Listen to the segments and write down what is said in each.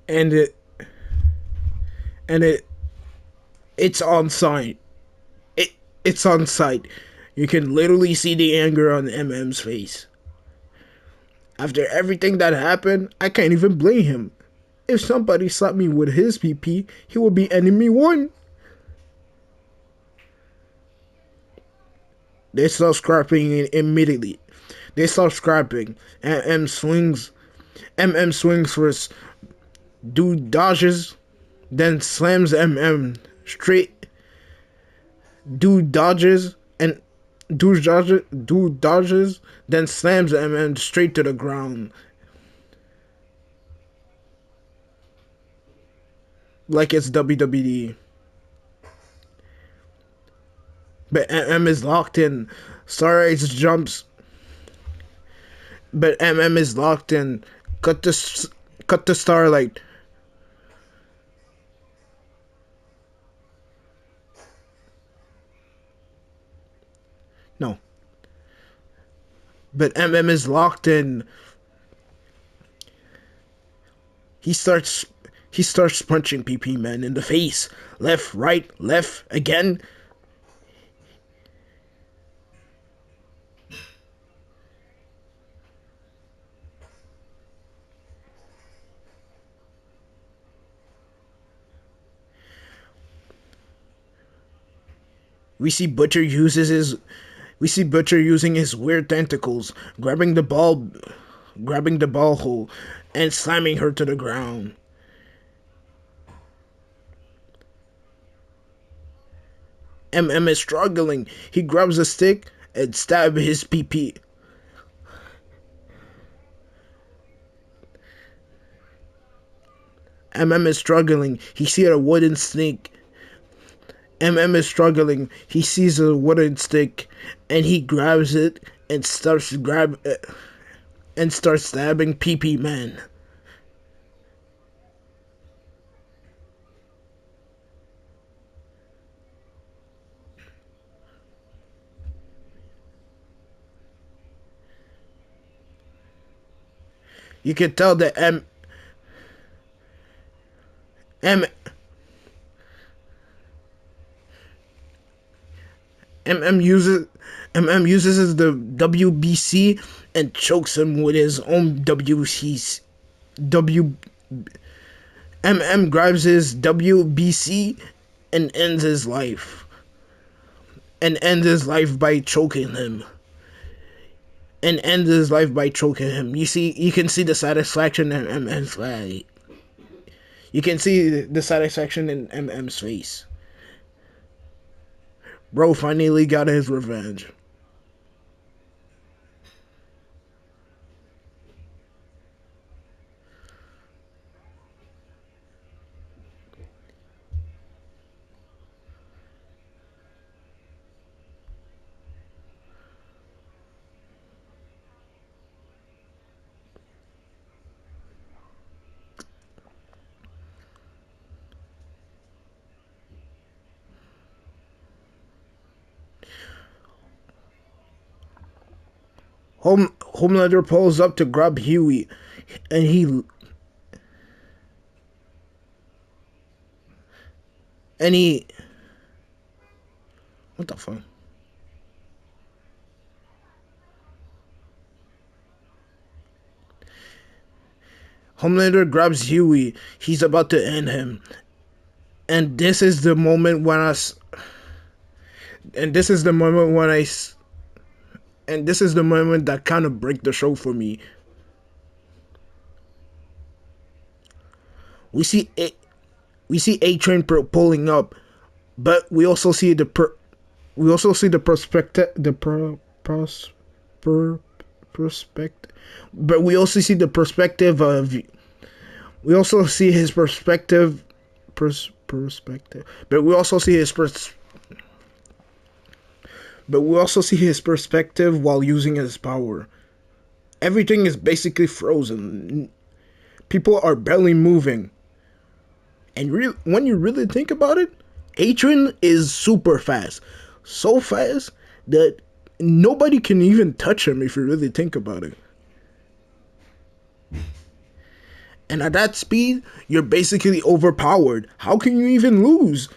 and and it's on site. It it's on site. You can literally see the anger on MM's face. After everything that happened, I can't even blame him. If somebody slapped me with his PP, he would be enemy one. They start scrapping immediately. They start scrapping. MM swings first. Dude dodges, then slams MM straight. Dude dodges and dude dodges, then slams MM straight to the ground. Like it's WWE. But MM is locked in. Starlight jumps, but MM is locked in. Cut the cut the Starlight. No, but MM is locked in. He starts he starts punching PP Man in the face. Left, right, left again. We see Butcher uses his we see Butcher using his weird tentacles, grabbing the ball hole and slamming her to the ground. MM is struggling. He grabs a stick and stabs his PP. MM is struggling. He sees a wooden snake. MM is struggling. He sees a wooden stick and he grabs it and starts stabbing PP Man. You can tell that M MM uses the WBC and chokes him with his own WC's W. MM grabs his WBC and ends his life by choking him. You can see the satisfaction in MM's face. You can see the satisfaction in MM's face. Bro finally got his revenge. Homelander pulls up to grab Huey, and he what the fuck? Homelander grabs Huey. He's about to end him, and this is the moment when and this is the moment when I and this is the moment that kind of break the show for me. We see A Train pulling up, but we also see the perspective perspective, but we also see the perspective of we also see his perspective, but we also see his perspective while using his power. Everything is basically frozen. People are barely moving. And when you really think about it, Atron is super fast. So fast that nobody can even touch him if you really think about it. And at that speed, you're basically overpowered. How can you even lose?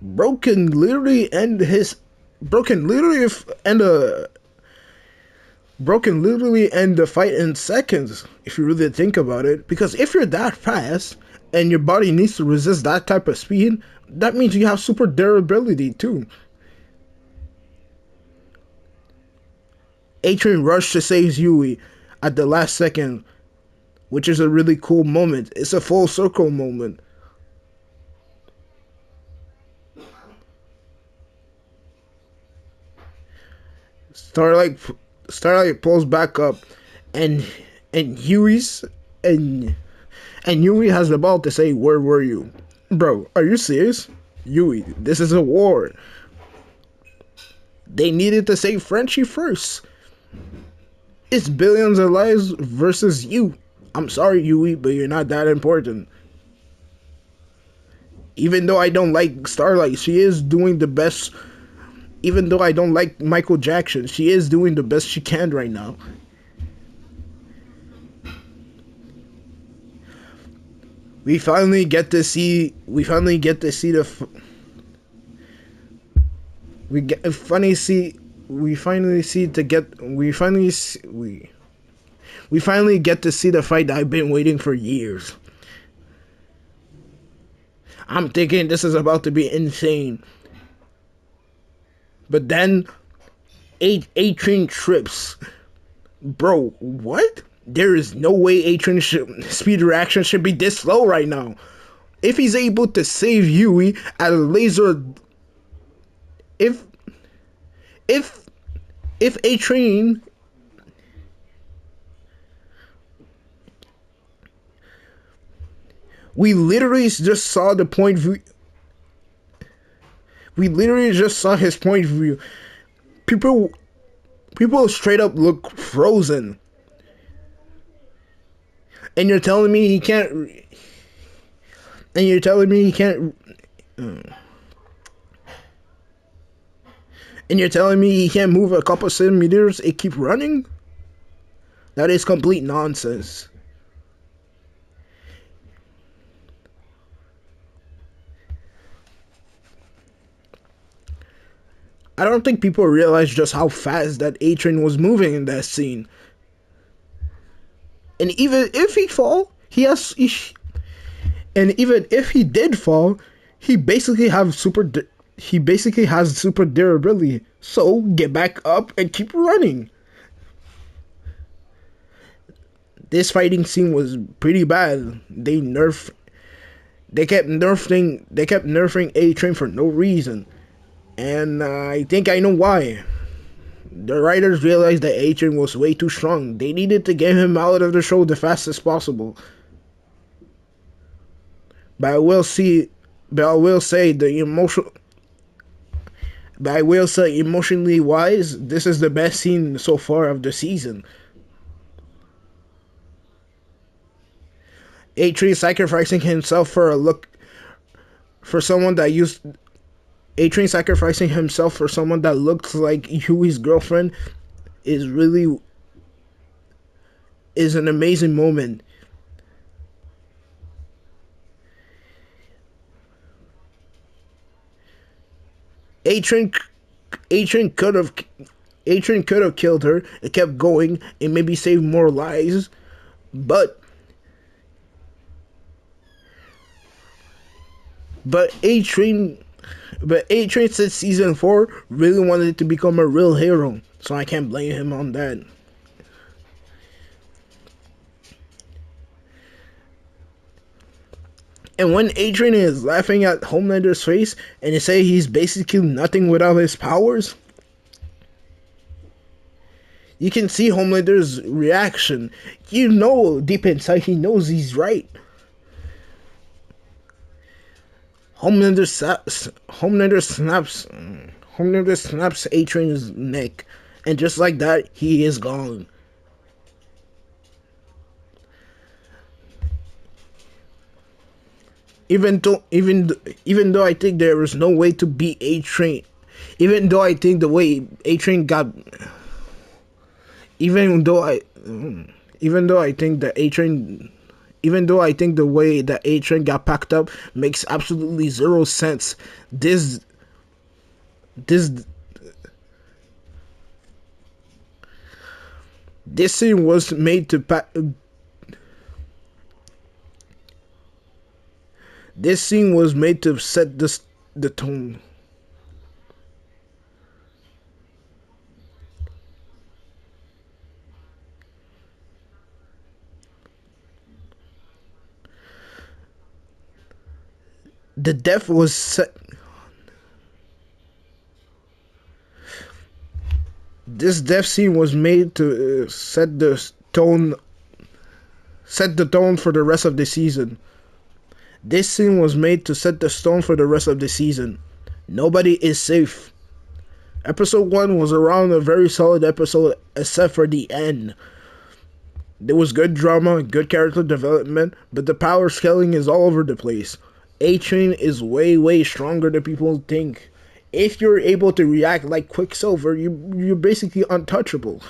Bro can literally end his bro can literally end a bro can literally end the fight in seconds if you really think about it. Because if you're that fast and your body needs to resist that type of speed, that means you have super durability too. A-Train rushed to save Yui at the last second, which is a really cool moment. It's a full circle moment. Starlight Starlight pulls back up, and and Yui's and and Yui has the ball to say, "Where were you, bro? Are you serious, Yui? This is a war. They needed to save Frenchie first. It's billions of lives versus you. I'm sorry, Yui, but you're not that important." Even though I don't like Starlight, she is doing the best. Even though I don't like Michael Jackson, she is doing the best she can right now. We finally get to see. We finally get to see the. We get funny see. We finally see to get. We finally see, we finally get to see the fight that I've been waiting for years. I'm thinking this is about to be insane. But then A-Train trips. Bro, what? There is no way A-Train speed reaction should be this slow right now. If he's able to save Yui at a laser, if if if A-Train, we literally just saw the point view. We literally just saw his point of view. People people straight up look frozen. And you're telling me he can't and you're telling me he can't and you're telling me he can't move a couple centimeters and keep running? That is complete nonsense. I don't think people realize just how fast that A-Train was moving in that scene. And even if he fall, and even if he did fall, he basically have super he basically has super durability. So get back up and keep running. This fighting scene was pretty bad. They kept nerfing A-Train for no reason. And I think I know why. The writers realized that A-Train was way too strong. They needed to get him out of the show the fastest possible. But I will see but I will say the emotional but I will say emotionally wise, this is the best scene so far of the season. A-Train sacrificing himself for a look for someone that used A-Train sacrificing himself for someone that looks like Huey's girlfriend is really is an amazing moment. A-Train A-Train could have A-Train could have killed her and kept going and maybe saved more lives, but but A-Train but A-Train since season 4 really wanted to become a real hero, so I can't blame him on that. And when A-Train is laughing at Homelander's face and they say he's basically nothing without his powers, you can see Homelander's reaction. You know deep inside he knows he's right. Homelander snaps A-Train's neck, and just like that, he is gone. Even though I think there is no way to beat A-Train, Even though I think the way A Train got, even though I, even though I think that A Train, even though I think the way that A Train got packed up makes absolutely zero sense. This this scene was made to this scene was made to set the tone. The death was set. This death scene was made to set the tone for the rest of the season. This scene was made to set the tone for the rest of the season. Nobody is safe. Episode 1 was around a very solid episode, except for the end. There was good drama, good character development, but the power scaling is all over the place. A Train is way, way stronger than people think. If you're able to react like Quicksilver, you're basically untouchable.